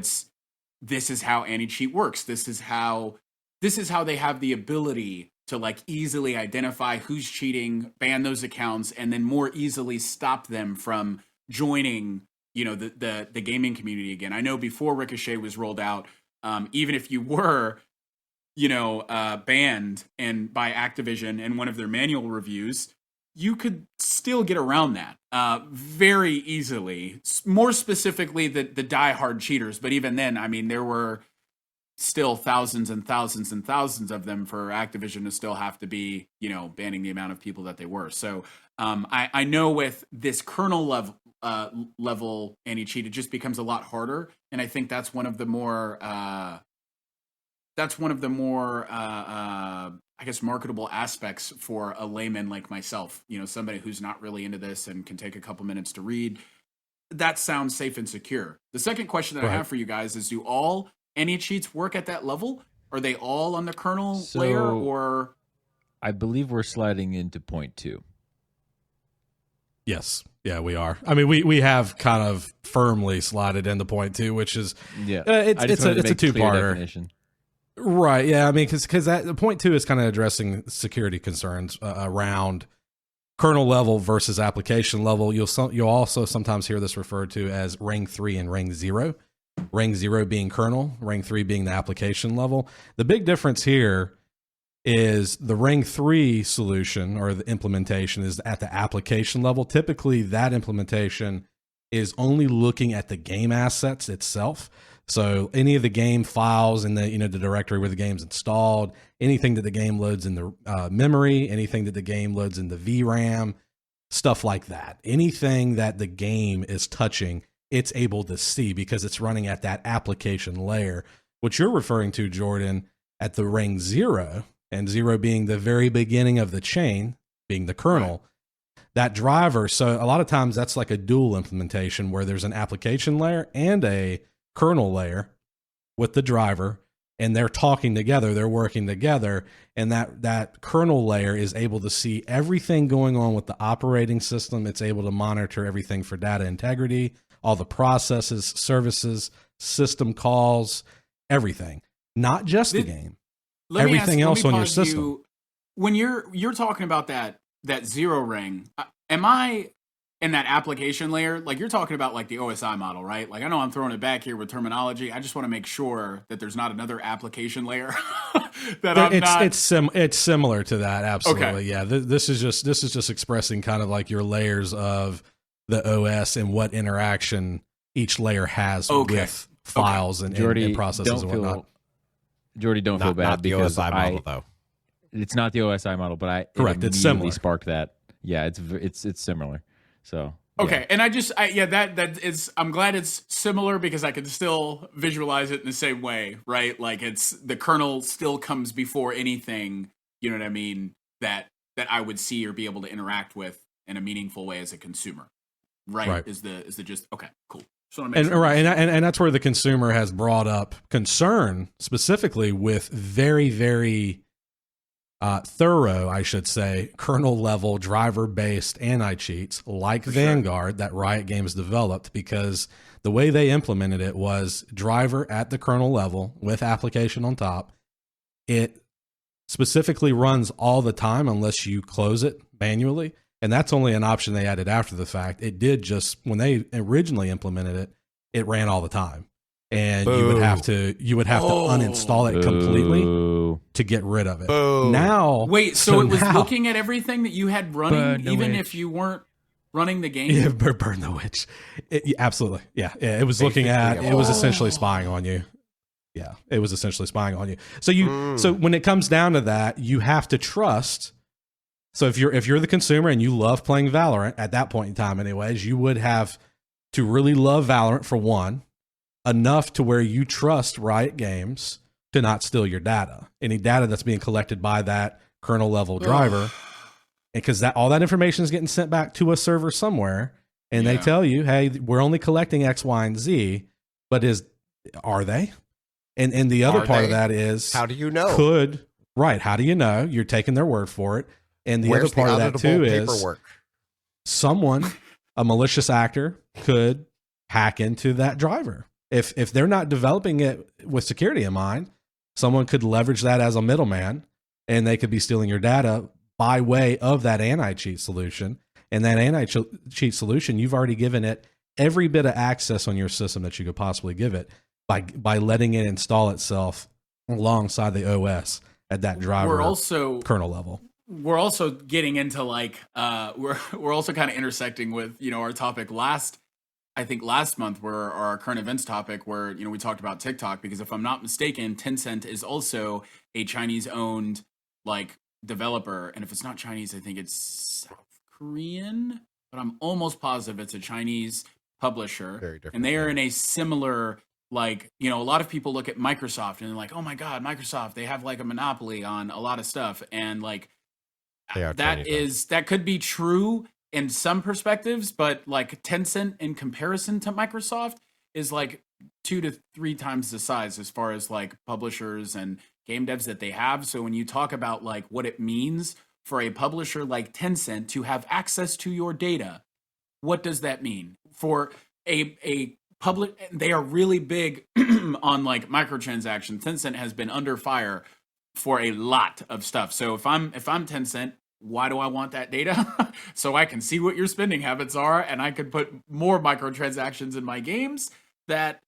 this is how anti-cheat works. This is how they have the ability to like easily identify who's cheating, ban those accounts, and then more easily stop them from joining, the gaming community again. I know before Ricochet was rolled out, even if you were, banned and by Activision in one of their manual reviews, you could still get around that very easily. More specifically, the diehard cheaters. But even then, I mean, there were still thousands and thousands and thousands of them for Activision to still have to be, banning the amount of people that they were. So I know with this kernel level anti-cheat, it just becomes a lot harder. And I think that's one of the more, I guess, marketable aspects for a layman like myself, somebody who's not really into this and can take a couple minutes to read. That sounds safe and secure. The second question that I have for you guys is, do all anti-cheats work at that level? Are they all on the kernel layer, or? I believe we're sliding into point 2. Yes. Yeah, we are. I mean, we have kind of firmly slotted into point 2, which is it's a two-parter. Right. Yeah. I mean, because that point 2 is kind of addressing security concerns around kernel level versus application level. You'll also sometimes hear this referred to as ring 3 and ring 0. Ring 0 being kernel, ring 3 being the application level. The big difference here is the ring 3 solution or the implementation is at the application level. Typically, that implementation is only looking at the game assets itself. So any of the game files in the the directory where the game's installed, anything that the game loads in the memory, anything that the game loads in the VRAM, stuff like that. Anything that the game is touching, it's able to see because it's running at that application layer. What you're referring to, Jordyn, at the ring 0, and 0 being the very beginning of the chain, being the kernel, that driver. So a lot of times that's like a dual implementation where there's an application layer and a kernel layer with the driver, and they're talking together, they're working together, and that kernel layer is able to see everything going on with the operating system. It's able to monitor everything for data integrity, all the processes, services, system calls, everything, not just the game, everything else on your system. When you're talking about that 0 ring, am I in that application layer? Like, you're talking about like the OSI model, right? Like, I know I'm throwing it back here with terminology. I just want to make sure that there's not another application layer It's similar to that, absolutely. Okay. Yeah, this is just expressing kind of like your layers of the OS and what interaction each layer has with files and processes and whatnot. Jordy, don't feel bad not the because OSI model though. It's not the OSI model, but correct. It's similar. Sparked that. Yeah, it's similar. So okay, and that is. I'm glad it's similar because I can still visualize it in the same way, right? Like, it's the kernel still comes before anything. You know what I mean? That I would see or be able to interact with in a meaningful way as a consumer. Right. Is the just okay? Cool. And that's where the consumer has brought up concern specifically with very, very thorough, I should say, kernel level driver based anti-cheats like Vanguard that Riot Games developed, because the way they implemented it was driver at the kernel level with application on top. It specifically runs all the time unless you close it manually. And that's only an option they added after the fact. It did just, when they originally implemented it, it ran all the time. And you would have to uninstall it completely to get rid of it. Now, wait, so it was looking at everything that you had running, even if you weren't running the game? Yeah, burn the witch. Absolutely. Yeah. It was looking at, it was essentially spying on you. Yeah, it was essentially spying on you. So so when it comes down to that, you have to trust. So if you're the consumer and you love playing Valorant at that point in time, anyways, you would have to really love Valorant for one, enough to where you trust Riot Games to not steal your data, any data that's being collected by that kernel level driver, because all that information is getting sent back to a server somewhere, and they tell you, hey, we're only collecting X, Y, and Z, but are they? And the other part of that is, how do you know? How do you know? You're taking their word for it. And the other part of that too is someone, a malicious actor, could hack into that driver. If they're not developing it with security in mind, someone could leverage that as a middleman, and they could be stealing your data by way of that anti-cheat solution. And that anti-cheat solution, you've already given it every bit of access on your system that you could possibly give it by letting it install itself alongside the OS at that driver kernel level. We're also getting into we're also kind of intersecting with our topic last month, where our current events topic, where we talked about TikTok, because if I'm not mistaken, Tencent is also a Chinese owned developer, and if it's not Chinese, I think it's South Korean, but I'm almost positive it's a Chinese publisher. Very different. And they are in a similar a lot of people look at Microsoft and they're like, oh my god, Microsoft, they have a monopoly on a lot of stuff, and that could be true in some perspectives, but Tencent in comparison to Microsoft is 2 to 3 times the size as far as publishers and game devs that they have. So when you talk about what it means for a publisher like Tencent to have access to your data, what does that mean for a public? They are really big on microtransactions. Tencent has been under fire for a lot of stuff. So if I'm Tencent, why do I want that data? So I can see what your spending habits are, and I could put more microtransactions in my games that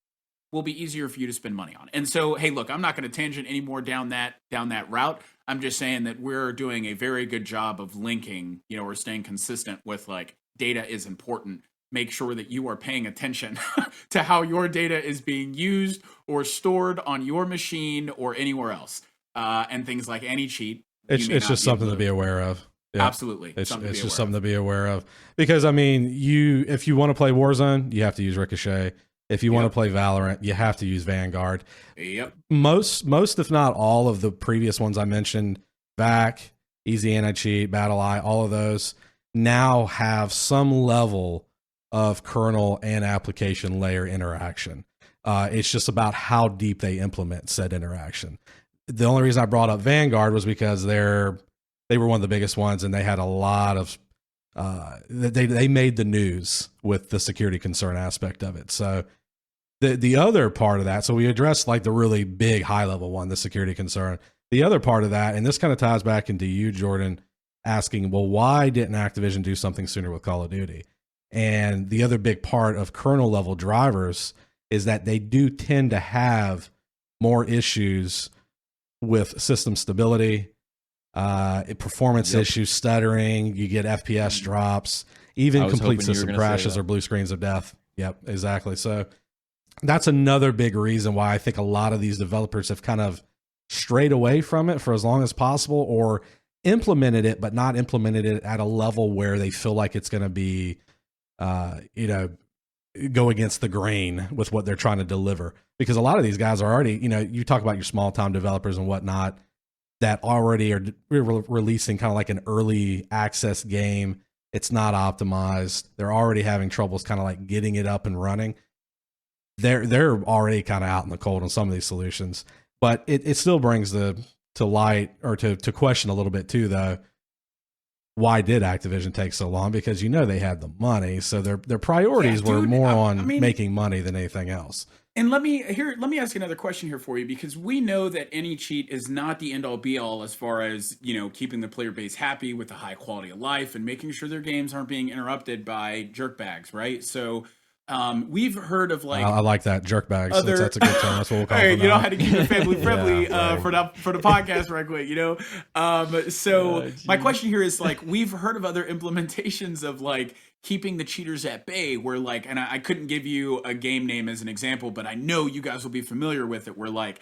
will be easier for you to spend money on. And so, hey, look, I'm not going to tangent anymore down that route. I'm just saying that we're doing a very good job of linking, or staying consistent with data is important. Make sure that you are paying attention to how your data is being used or stored on your machine or anywhere else. And things like anti-cheat. It's just something to be aware of. Yeah. Absolutely. It's just something to be aware of. Because, if you want to play Warzone, you have to use Ricochet. If you want to play Valorant, you have to use Vanguard. Yep. Most, if not all of the previous ones I mentioned, VAC, Easy Anti-Cheat, BattleEye, all of those now have some level of kernel and application layer interaction. It's just about how deep they implement said interaction. The only reason I brought up Vanguard was because they were one of the biggest ones, and they had a lot of they made the news with the security concern aspect of it. So the other part of that, so we addressed the really big high level one, the security concern. The other part of that, and this kind of ties back into you, Jordyn, asking, well, why didn't Activision do something sooner with Call of Duty? And the other big part of kernel level drivers is that they do tend to have more issues with system stability, performance issues, stuttering, you get FPS drops, even complete system crashes or blue screens of death. Yep, exactly. So that's another big reason why I think a lot of these developers have kind of strayed away from it for as long as possible, or implemented it, but not implemented it at a level where they feel like it's going to be, go against the grain with what they're trying to deliver. Because a lot of these guys are already, you talk about your small time developers and whatnot that already are releasing kind of an early access game. It's not optimized. They're already having troubles kind of getting it up and running. they're already kind of out in the cold on some of these solutions. But it still brings to light, or to question a little bit too, though. Why did Activision take so long? Because they had the money, so their priorities were more on making money than anything else. And let me ask another question here for you, because we know that any cheat is not the end all be all as far as, keeping the player base happy with a high quality of life and making sure their games aren't being interrupted by jerkbags, right? So we've heard of I like that, jerkbags. That's a good term. That's what we'll call it. You know how to keep it family friendly for the podcast right quick, my question here is we've heard of other implementations of keeping the cheaters at bay, where and I couldn't give you a game name as an example, but I know you guys will be familiar with it, where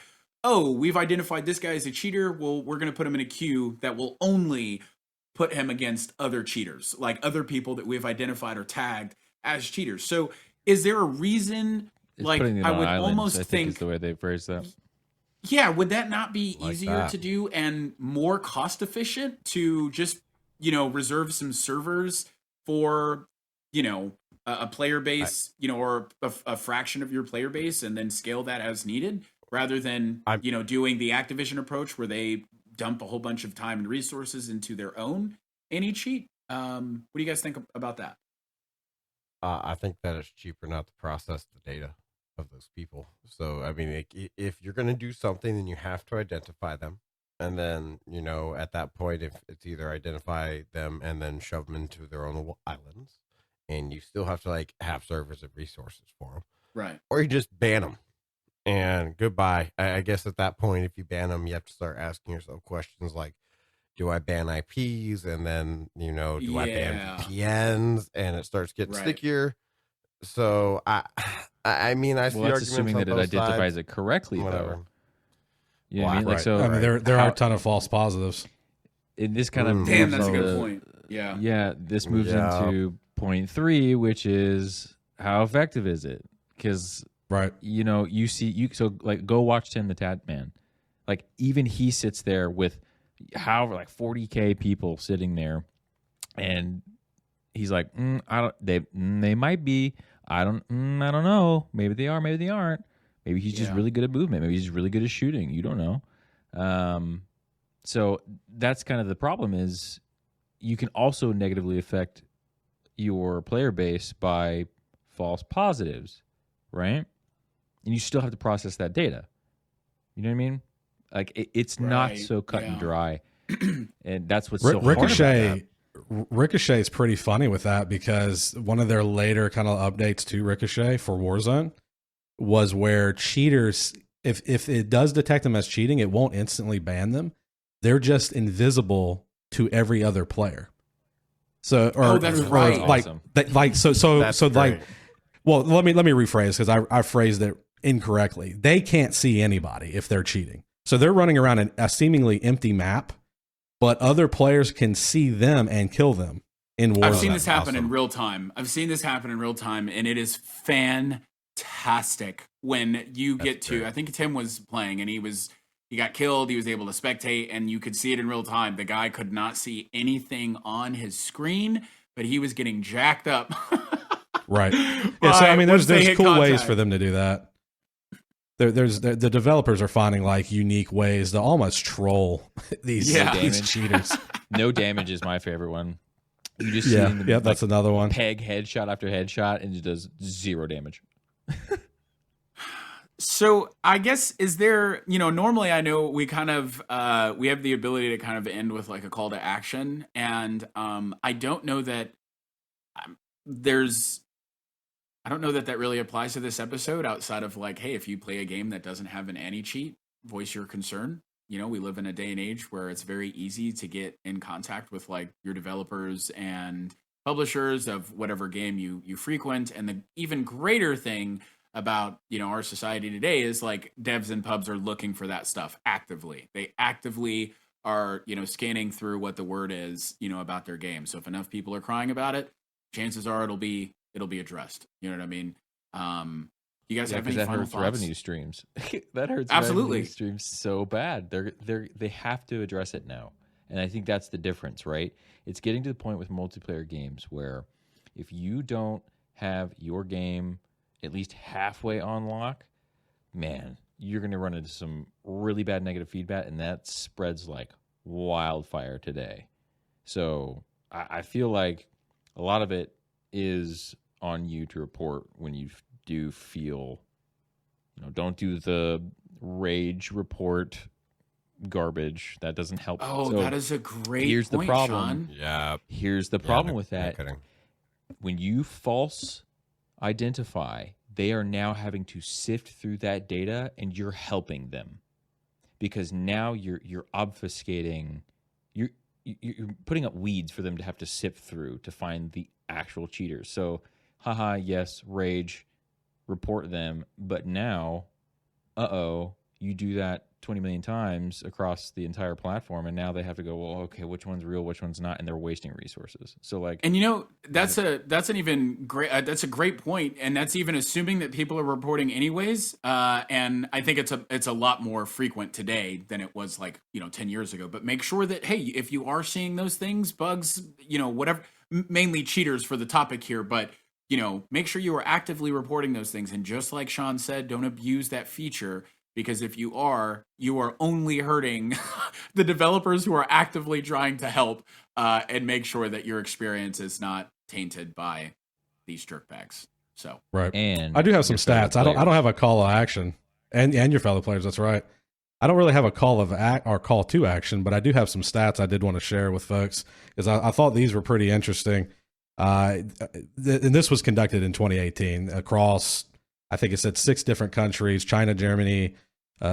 oh, we've identified this guy as a cheater, well, we're going to put him in a queue that will only put him against other cheaters, other people that we've identified or tagged as cheaters. So is there a reason, I would almost think is the way they phrase that. Yeah, would that not be easier to do and more cost efficient to just, reserve some servers for, a player base, or a fraction of your player base, and then scale that as needed, rather than, doing the Activision approach where they dump a whole bunch of time and resources into their own anti-cheat? What do you guys think about that? I think that it's cheaper not to process the data of those people. So, I mean, if you're going to do something, then you have to identify them. And then, at that point, if it's either identify them and then shove them into their own islands, and you still have to have servers and resources for them. Right. Or you just ban them and goodbye. I guess at that point, if you ban them, you have to start asking yourself questions like, do I ban IPs? And then, do I ban VPNs? And it starts getting stickier. So I mean, I see that's assuming that it identifies it correctly, though. You know what I mean? So I mean, there are a ton of false positives. In this kind of that's a good point. Yeah. Yeah. This moves into point 3, which is how effective is it? Because you see go watch Tim the Tat Man. Even he sits there with however 40K people sitting there, and he's like, they might be, I don't know, maybe they are, maybe they aren't, maybe he's just really good at movement, maybe he's really good at shooting, you don't know. So that's kind of the problem, is you can also negatively affect your player base by false positives, right? And you still have to process that data. You know what I mean? It's not so cut and dry, and that's what's so hard about that. Ricochet is pretty funny with that, because one of their later kind of updates to Ricochet for Warzone was where cheaters, if it does detect them as cheating, it won't instantly ban them. They're just invisible to every other player. So, that's right. Well, let me rephrase, because I phrased it incorrectly. They can't see anybody if they're cheating. So they're running around a seemingly empty map, but other players can see them and kill them in Warzone. I've seen this happen in real time. And it is fantastic when you get to, I think Tim was playing, and he got killed, he was able to spectate, and you could see it in real time. The guy could not see anything on his screen, but he was getting jacked up. Right. Yeah, so I mean, there's cool ways for them to do that. The developers are finding unique ways to almost troll these cheaters. No damage is my favorite one. You just see them, that's another one. Peg headshot after headshot, and it does 0 damage. So I guess, is there, normally I know we kind of, we have the ability to kind of end with a call to action. And I don't know that I don't know that really applies to this episode, outside of hey, if you play a game that doesn't have an anti-cheat, voice your concern. We live in a day and age where it's very easy to get in contact with your developers and publishers of whatever game you frequent. And the even greater thing about our society today is devs and pubs are looking for that stuff actively. They actively are scanning through what the word is about their game. So if enough people are crying about it, chances are it'll be addressed. You know what I mean? You guys have any final hurts thoughts? Revenue streams. That hurts Absolutely. revenue streams so bad. They have to address it now. And I think that's the difference, right? It's getting to the point with multiplayer games where if you don't have your game at least halfway on lock, man, you're going to run into some really bad negative feedback, and that spreads like wildfire today. So I feel like a lot of it is on you to report when you do feel, don't do the rage report garbage. That doesn't help. Oh, that is a great here's point, the problem. Shaun. Yeah. Here's the problem with that. When you false identify, they are now having to sift through that data, and you're helping them because now you're obfuscating, you're putting up weeds for them to have to sift through to find the actual cheaters. So, haha, yes, rage, report them, but now, you do that 20 million times across the entire platform, and now they have to go, well, okay, which one's real, which one's not, and they're wasting resources. So and that's a great point, and that's even assuming that people are reporting anyways. And I think it's a lot more frequent today than it was 10 years ago. But make sure that, hey, if you are seeing those things, bugs, whatever, mainly cheaters for the topic here, but make sure you are actively reporting those things. And just like Shaun said, don't abuse that feature. Because if you are only hurting the developers who are actively trying to help and make sure that your experience is not tainted by these jerkbags. So right, and I do have some stats. I don't have a call of action, and your fellow players. That's right. I don't really have a call to action, but I do have some stats I did want to share with folks because I thought these were pretty interesting. And this was conducted in 2018 across, I think it said 6 different countries: China, Germany,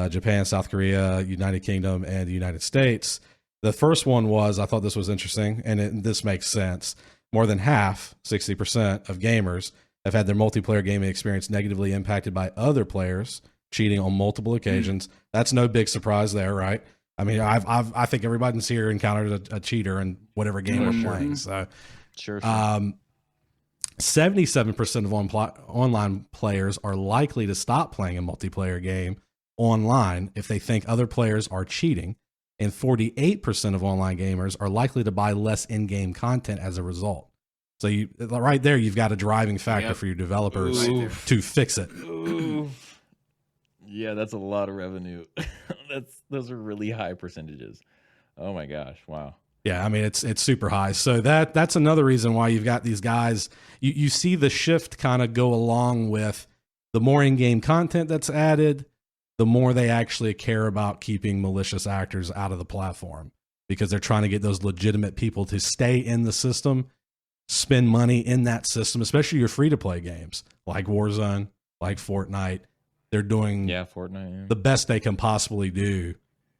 Japan, South Korea, United Kingdom, and the United States. The first one was, I thought this was interesting, and this makes sense. More than half, 60% of gamers have had their multiplayer gaming experience negatively impacted by other players cheating on multiple occasions. That's no big surprise there, right? I mean, I think everybody's here encountered a cheater in whatever game we're playing. So, sure. 77% of online players are likely to stop playing a multiplayer game online if they think other players are cheating, and 48% of online gamers are likely to buy less in-game content as a result. So right there, you've got a driving factor for your developers to fix it. Yeah, that's a lot of revenue. Those are really high percentages. Oh my gosh, wow. Yeah, I mean it's super high. So that's another reason why you've got these guys. You see the shift kind of go along with the more in-game content that's added, the more they actually care about keeping malicious actors out of the platform because they're trying to get those legitimate people to stay in the system, spend money in that system, especially your free-to-play games like Warzone, like Fortnite. They're doing Fortnite, the best they can possibly do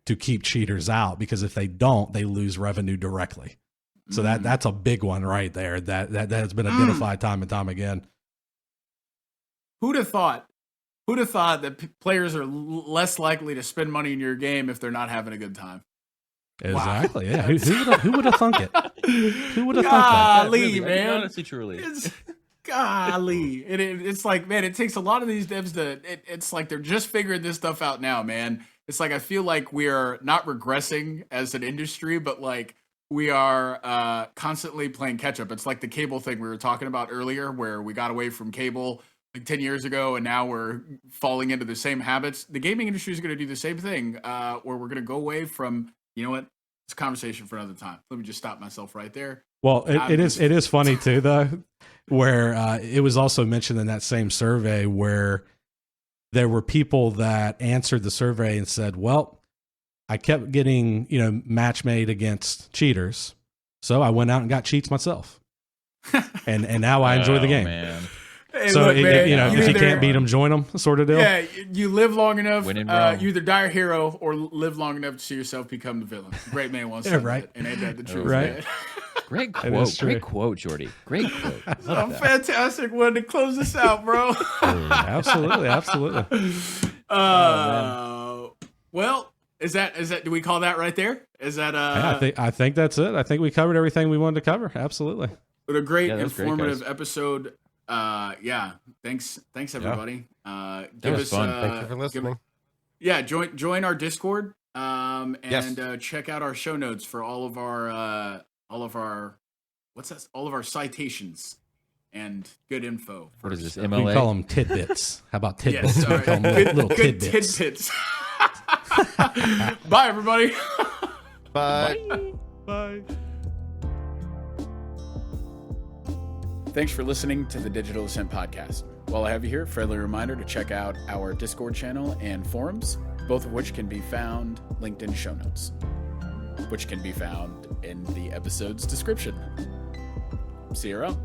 to keep cheaters out because if they don't, they lose revenue directly. So that's a big one right there that has been identified time and time again. Who'd have thought that players are less likely to spend money in your game if they're not having a good time? Exactly. Wow. Yeah. Who would have thunk it? Who would have thunk that? Golly, really, man. Honestly, truly. Golly. It's like, man, it takes a lot of these devs it's like they're just figuring this stuff out now, man. It's like I feel like we are not regressing as an industry, but like we are constantly playing catch up. It's like the cable thing we were talking about earlier, where we got away from cable like 10 years ago, and now we're falling into the same habits. The gaming industry is going to do the same thing, where we're going to go away from, you know what? It's a conversation for another time. Let me just stop myself right there. Well, it is funny too, though, where it was also mentioned in that same survey where there were people that answered the survey and said, well, I kept getting, match made against cheaters. So I went out and got cheats myself. and now I enjoy the game. Man. Hey, so, look, man, if you can't beat them, join them sort of deal. Yeah, you live long enough, you either die a hero or live long enough to see yourself become the villain. Great man once said right. that, and ain't that the truth, right. man? Great quote. Great quote, Jordy. Great quote. A fantastic one to close this out, bro. Absolutely. Well, is that do we call that right there? Is that I think that's it. I think we covered everything we wanted to cover. Absolutely. What a great informative great, episode. Thanks everybody. That was fun. Thank you for listening. Join our Discord and check out our show notes for all of our citations and good info. What is this, stuff. MLA? We can call them tidbits. How about tidbits? Yes, We all call right. them little Good tidbits. tidbits. Bye, everybody. Bye. Bye. Thanks for listening to the Digital Ascent podcast. While I have you here, friendly reminder to check out our Discord channel and forums, both of which can be found linked in show notes, which can be found in the episode's description. See you around.